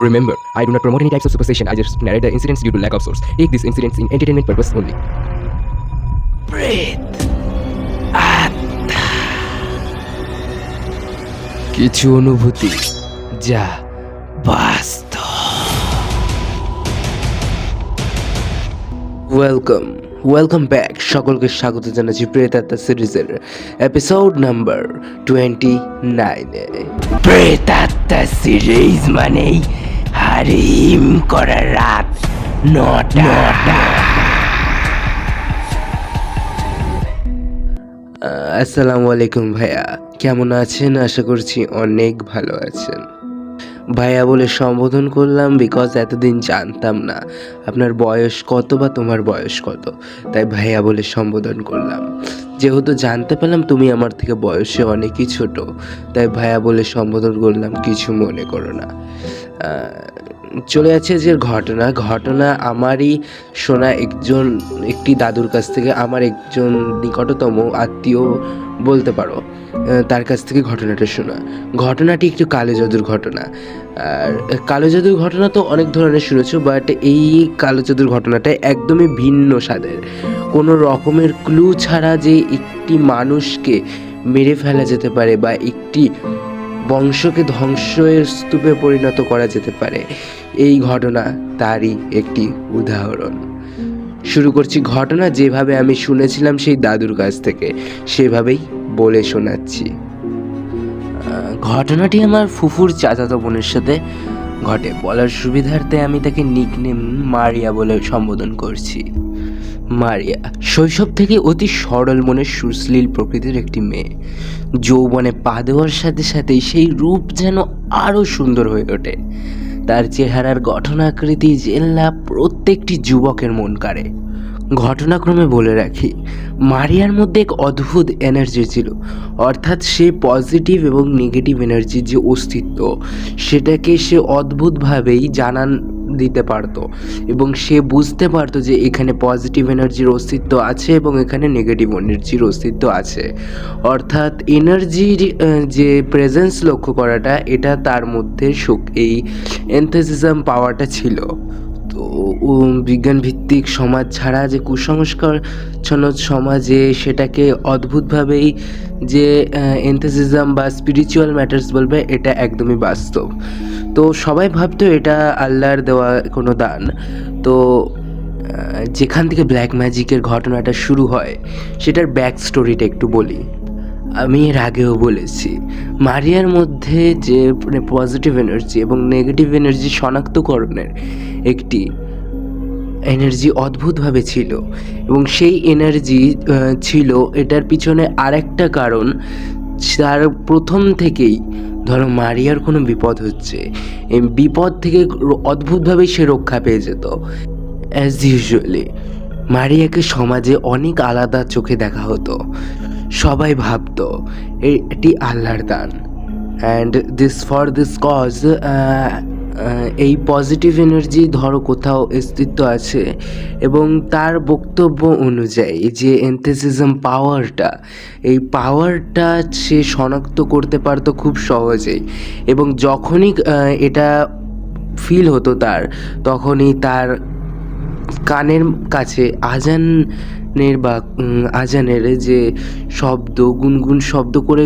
Remember, I do not promote any types of superstition. I just narrate the incidents due to lack of source. Take these incidents in entertainment purpose only. Breathe. কিছু অনুভূতি যা বাস্তব। Welcome back. সকলকে স্বাগত জানাচ্ছি প্রেতাত্মা সিরিজের episode number 29-এ। প্রেতাত্মা series মানেই হারিম করার রাত 9টা। আসসালামু আলাইকুম ভাইয়া, কেমন আছেন? আশা করছি অনেক ভালো আছেন। ভাইয়া বলে সম্বোধন করলাম বিকজ এতদিন জানতাম না আপনার বয়স কত বা তোমার বয়স কত, তাই ভাইয়া বলে সম্বোধন করলাম। যেহেতু জানতে পেলাম তুমি আমার থেকে বয়সে অনেকই ছোট, তাই ভাইয়া বলে সম্বোধন করলাম, কিছু মনে করো না। চলে যাচ্ছে যে ঘটনা আমারই শোনা একটি দাদুর কাছ থেকে, আমার একজন নিকটতম আত্মীয় বলতে পারো, তার কাছ থেকে ঘটনাটা শোনা। ঘটনাটি একটু কালো জাদুর ঘটনা। আর কালো জাদুর ঘটনা তো অনেক ধরনের শুনেছো, বাট এই কালো জাদুর ঘটনাটা একদমই ভিন্ন স্বাদের। কোনো রকমের ক্লু ছাড়া যে একটি মানুষকে মেরে ফেলা যেতে পারে বা একটি বংশকে ধ্বংসের স্তূপে পরিণত করা যেতে পারে, এই ঘটনা তারই একটি উদাহরণ। শুরু করছি ঘটনা যেভাবে আমি শুনেছিলাম সেই দাদুর কাছ থেকে, সেভাবেই বলে শোনাচ্ছি। ঘটনাটি আমার ফুফুর চাচাতো বোনের সাথে ঘটে। বলার সুবিধার্থে আমি তাকে নিকনেম মারিয়া বলে সম্বোধন করছি। মারিয়া শৈশব থেকে অতি সরল মনের সুশ্লীল প্রকৃতির একটি মেয়ে। যৌবনে পা দেওয়ার সাথে সাথেই সেই রূপ যেন আরও সুন্দর হয়ে ওঠে। তার চেহারার গঠনাকৃতি জেল্লা প্রত্যেকটি যুবকের মন কাড়ে। ঘটনাক্রমে বলে রাখি, মারিয়ার মধ্যে এক অদ্ভুত এনার্জি ছিল, অর্থাৎ সে পজিটিভ এবং নেগেটিভ এনার্জির যে অস্তিত্ব, সেটাকে সে অদ্ভুতভাবেই জানান দিতে পারতো এবং সে বুঝতে পারতো যে এখানে পজিটিভ এনার্জির অস্তিত্ব আছে এবং এখানে নেগেটিভ এনার্জির অস্তিত্ব আছে। অর্থাৎ এনার্জির যে প্রেজেন্স লক্ষ্য করাটা, এটা তার মধ্যে এই এনথুজিয়াজম পাওয়ারটা ছিল। তো বিজ্ঞান ভিত্তিক সমাজ ছাড়া যে কুসংস্কারচ্ছন্ন সমাজে সেটাকে অদ্ভুতভাবেই যে এনথুজিয়াজম বা স্পিরিচুয়াল ম্যাটার্স বলবে, এটা একদমই বাস্তব। তো সবাই ভাবতো এটা আল্লাহর দেওয়া কোনো দান। তো যেখান থেকে ব্ল্যাক ম্যাজিকের ঘটনাটা শুরু হয়, সেটার ব্যাক স্টোরিটা একটু বলি। আমি এর আগেও বলেছি, মারিয়ার মধ্যে যে পজিটিভ এনার্জি এবং নেগেটিভ এনার্জি শনাক্তকরণের একটি এনার্জি অদ্ভুতভাবে ছিল, এবং সেই এনার্জি ছিল এটার পিছনে আরেকটা কারণ। তার প্রথম থেকেই ধরো মারিয়ার কোনো বিপদ হচ্ছে, এই বিপদ থেকে অদ্ভুতভাবে সে রক্ষা পেয়ে যেত। অ্যাজ ইউজুয়ালি মারিয়াকে সমাজে অনেক আলাদা চোখে দেখা হতো। সবাই ভাবতো এটি আল্লাহর দান, অ্যান্ড ফর দিস কজ এই পজিটিভ এনার্জি ধরো কোথাও অস্তিত্ব আছে, এবং তার বক্তব্য অনুযায়ী যে এনথুজিয়াজম পাওয়ারটা, এই পাওয়ারটা সে শনাক্ত করতে পারতো খুব সহজেই, এবং যখনই এটা ফিল হতো তার, তখনই তার কানের কাছে আজানের যে শব্দ, গুনগুন শব্দ করে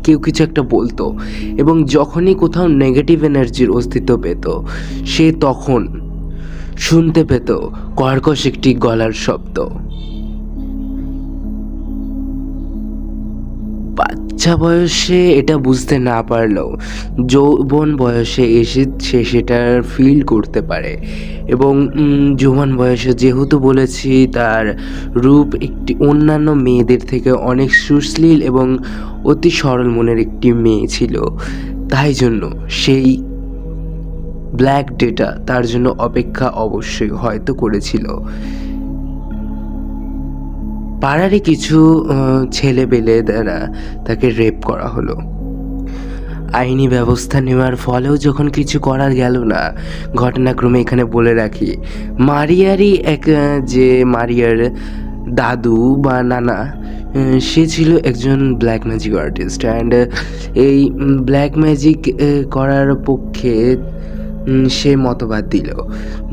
কেউ কিছু একটা বলতো, এবং যখনই কোথাও নেগেটিভ এনার্জির অস্তিত্ব পেত, সে তখন শুনতে পেত কর্কশ একটি গলার শব্দ। বাচ্চা বয়সে এটা বুঝতে না পারলেও যৌবন বয়সে এসে সে সেটা ফিল করতে পারে, এবং যৌবন বয়সে যেহেতু বলেছি তার রূপ একটি অন্যান্য মেয়েদের থেকে অনেক সুশ্লীল এবং অতি সরল মনের একটি মেয়ে ছিল, তাই জন্য সেই ব্ল্যাক ডেটা তার জন্য অপেক্ষা অবশ্যই হয়তো করেছিল। পাড়ারই কিছু ছেলেবেলে দ্বারা তাকে রেপ করা হলো। আইনি ব্যবস্থা নেওয়ার ফলেও যখন কিছু করা গেল না, ঘটনাক্রমে এখানে বলে রাখি, মারিয়ারই যে মারিয়ার দাদু বা নানা, সে ছিল একজন ব্ল্যাক ম্যাজিক আর্টিস্ট, অ্যান্ড এই ব্ল্যাক ম্যাজিক করার পক্ষে সে মতবাদ দিল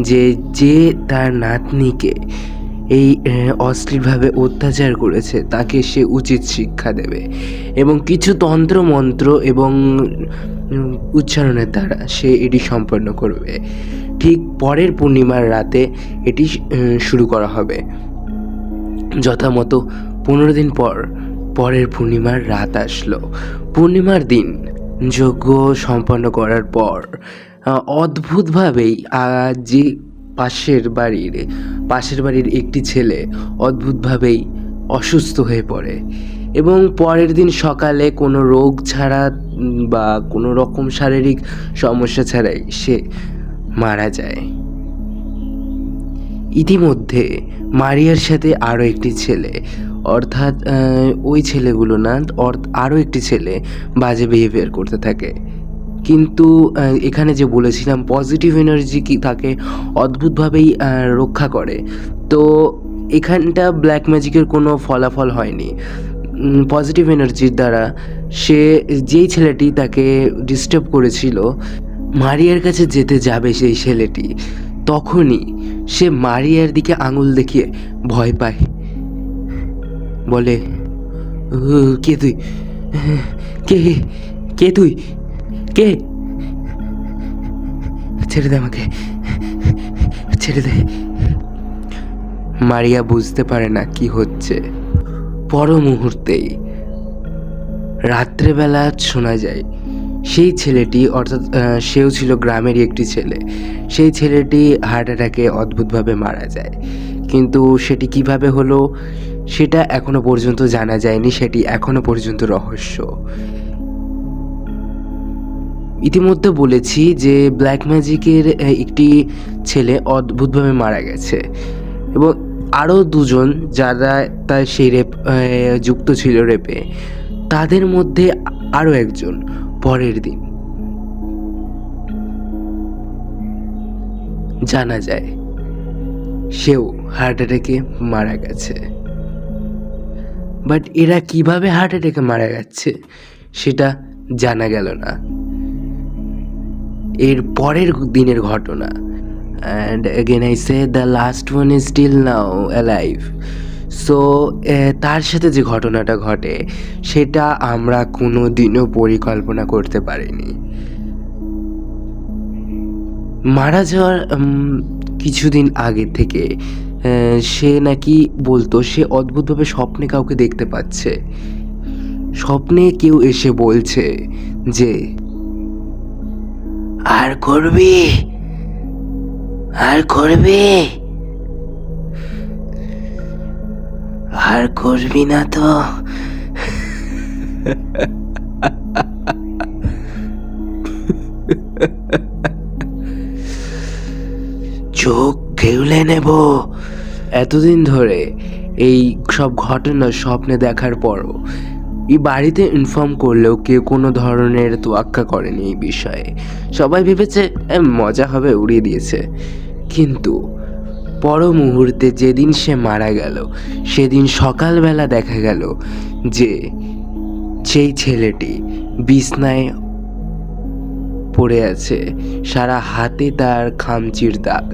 যে যে তার নাতনিকে এই অশ্লীলভাবে অত্যাচার করেছে তাকে সে উচিত শিক্ষা দেবে এবং কিছু তন্ত্র মন্ত্র এবং উচ্চারণের দ্বারা সে এটি সম্পন্ন করবে। ঠিক পরের পূর্ণিমার রাতে এটি শুরু করা হবে। যথামতো 15 দিন পর পরের পূর্ণিমার রাত আসলো। পূর্ণিমার দিন যজ্ঞ সম্পন্ন করার পর অদ্ভুতভাবেই যে পাশের বাড়ির একটি ছেলে অদ্ভুতভাবেই অসুস্থ হয়ে পড়ে এবং পরের দিন সকালে কোনো রোগ ছাড়া বা কোনো রকম শারীরিক সমস্যা ছাড়াই সে মারা যায়। ইতিমধ্যে মারিয়ার সাথে আরও একটি ছেলে, অর্থাৎ ওই ছেলেগুলো না, আরও একটি ছেলে বাজে বিহেভিয়ার করতে থাকে। কিন্তু এখানে যে বলেছিলাম পজিটিভ এনার্জি কি তাকে অদ্ভুতভাবেই রক্ষা করে, তো এখানটা ব্ল্যাক ম্যাজিকের কোনো ফলাফল হয়নি। পজিটিভ এনার্জির দ্বারা সে যেই ছেলেটি তাকে ডিস্টার্ব করেছিল মারিয়ার কাছে যেতে যাবে, সেই ছেলেটি তখনই সে মারিয়ার দিকে আঙুল দেখিয়ে ভয় পায়, বলে, কে তুই, কে কে তুই, কে, ছেড়ে দে আমাকে, ছেড়ে দে। মারিয়া বুঝতে পারে না কি হচ্ছে। পর মুহূর্তেই রাত্রেবেলা শোনা যায় সেই ছেলেটি, অর্থাৎ সেও ছিল গ্রামেরই একটি ছেলে, সেই ছেলেটি হার্ট অ্যাটাকে অদ্ভুতভাবে মারা যায়। কিন্তু সেটি কিভাবে হলো সেটা এখনো পর্যন্ত জানা যায়নি, সেটি এখনো পর্যন্ত রহস্য। ইতিমধ্যে বলেছি যে ব্ল্যাক ম্যাজিকের একটি ছেলে অদ্ভুতভাবে মারা গেছে এবং আরও দুজন যারা তার সেই যুক্ত ছিল রেপে, তাদের মধ্যে আরও একজন পরের দিন জানা যায় সেও হার্ট অ্যাটাকে মারা গেছে। বাট এরা কিভাবে হার্ট অ্যাটাকে মারা যাচ্ছে সেটা জানা গেল না। এর পরের দিনের ঘটনা, and again I say the last one is still now alive. So তার সাথে যে ঘটনাটা ঘটে সেটা আমরা কোনো দিনও পরিকল্পনা করতে পারিনি। মারা যাওয়ার কিছুদিন আগে থেকে সে নাকি বলতো সে অদ্ভুতভাবে স্বপ্নে কাউকে দেখতে পাচ্ছে। স্বপ্নে কেউ এসে বলছে যে, আর করবি, আর করবি, আর করবি না তো। চোখ ঘেউলে নেব। এতদিন ধরে এই সব ঘটনা স্বপ্নে দেখার পরও এই বাড়িতে ইনফর্ম করলেও কেউ কোনো ধরনের তোয়াক্কা করেনি এই বিষয়ে। সবাই ভেবেছে মজা হবে, উড়িয়ে দিয়েছে। কিন্তু পর মুহূর্তে যেদিন সে মারা গেল সেদিন সকালবেলা দেখা গেল যে সেই ছেলেটি বিছনায় পড়ে আছে, সারা হাতে তার খামচির দাগ,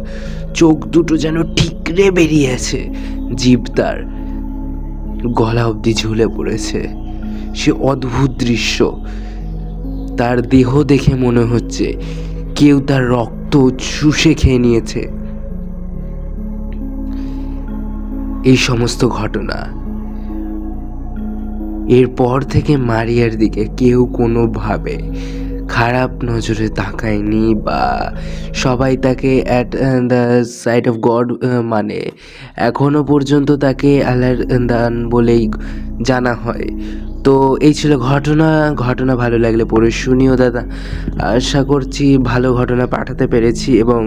চোখ দুটো যেন ঠিকরে বেরিয়ে আছে, জিভ তার গলা অবধি ঝুলে পড়েছে। সে অদ্ভুত দৃশ্য, তার দেহ দেখে মনে হচ্ছে কেউ তার রক্ত চুষে খেয়ে নিয়েছে। এই সমস্ত ঘটনা, এরপর থেকে মারিয়ার দিকে কেউ কোনোভাবে খারাপ নজরে তাকায়নি বা সবাই তাকে at the side of god মানে এখনও পর্যন্ত তাকে আল্লাহর দান বলেই জানা হয়। তো এই ছিল ঘটনা ভালো লাগলে পড়ে শুনিও দাদা। আশা করছি ভালো ঘটনা পাঠাতে পেরেছি এবং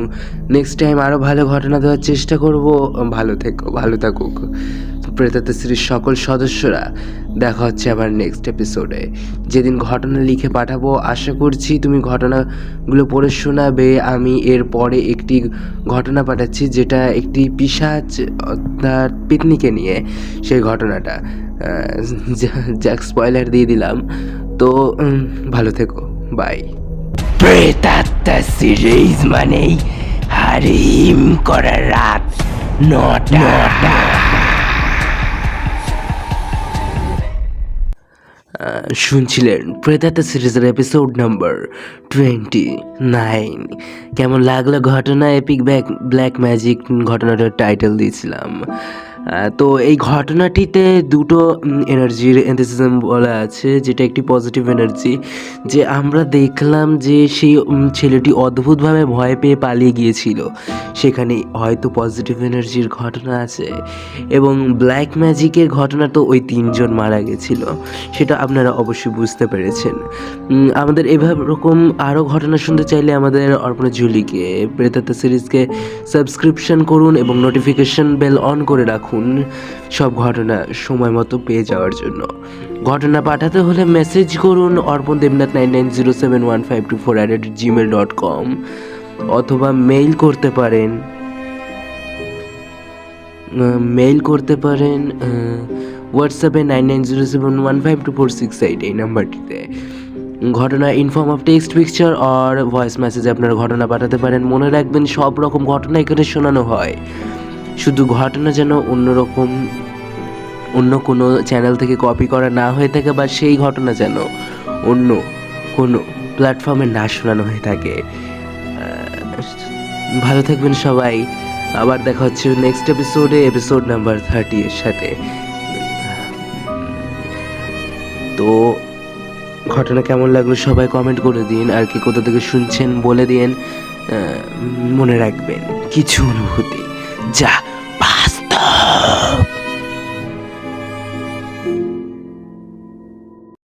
নেক্সট টাইম আরও ভালো ঘটনা দেওয়ার চেষ্টা করব। ভালো থাকুক প্রেতাত্মা সকল সদস্যরা। দেখা হচ্ছে আবার নেক্সট এপিসোডে, যেদিন ঘটনা লিখে পাঠাবো। আশা করছি তুমি ঘটনাগুলো পড়ে শোনাবে। আমি এর পরে একটি ঘটনা পাঠাচ্ছি যেটা একটি পিশাচ তার পিকনিকে নিয়ে, সেই ঘটনাটা যাক স্পয়লার দিয়ে দিলাম। তো ভালো থেকো, বাই। প্রেতাত্মা সিরিজ মানেই হারিম করার রাত 9টা। শুনছিলেন প্রেতাত্মা সিরিজের এপিসোড নাম্বার 29। কেমন লাগলো ঘটনা? এপিক ব্ল্যাক ম্যাজিক ঘটনাটার টাইটেল দিয়েছিলাম। তো এই ঘটনাটিতে দুটো এনার্জির এন্থুসিয়াজম বলা আছে, যেটা একটি পজিটিভ এনার্জি, যে আমরা দেখলাম যে সেই ছেলেটি অদ্ভুতভাবে ভয় পেয়ে পালিয়ে গিয়েছিল, সেখানে হয়তো পজিটিভ এনার্জির ঘটনা আছে। এবং ব্ল্যাক ম্যাজিকের ঘটনা তো ওই 3জন মারা গেছিল, সেটা আপনারা অবশ্যই বুঝতে পেরেছেন। আমাদের এভাবে রকম আরও ঘটনা শুনতে চাইলে আমাদের অর্পণা ঝুলিকে প্রেতাত্মা সিরিজকে সাবস্ক্রিপশন করুন এবং নোটিফিকেশন বেল অন করে রাখুন সব ঘটনা সময় মতো পেয়ে যাওয়ার জন্য। ঘটনা পাঠাতে হলে মেসেজ করুন arpandeবনাথ99071524@gmail.com অথবা মেইল করতে পারেন হোয়াটসঅ্যাপে 9907152468 এই নাম্বারটিতে। ঘটনা ইনফর্ম অফ টেক্সট পিকচার আর ভয়েস মেসেজে আপনারা ঘটনা পাঠাতে পারেন। মনে রাখবেন, সব রকম ঘটনা এখানে শোনানো হয়, শুধু ঘটনা যেন অন্য কোনো চ্যানেল থেকে কপি করা না হয়ে থাকে, বা সেই ঘটনা যেন অন্য কোনো প্ল্যাটফর্মে না শোনানো হয়ে থাকে। ভালো থাকবেন সবাই, আবার দেখা হচ্ছে নেক্সট এপিসোডে, এপিসোড নাম্বার 30 এর সাথে। তো ঘটনা কেমন লাগলো সবাই কমেন্ট করে দিন, আর কি কোথা থেকে শুনছেন বলে দিন। মনে রাখবেন, কিছু অনুভূতি যা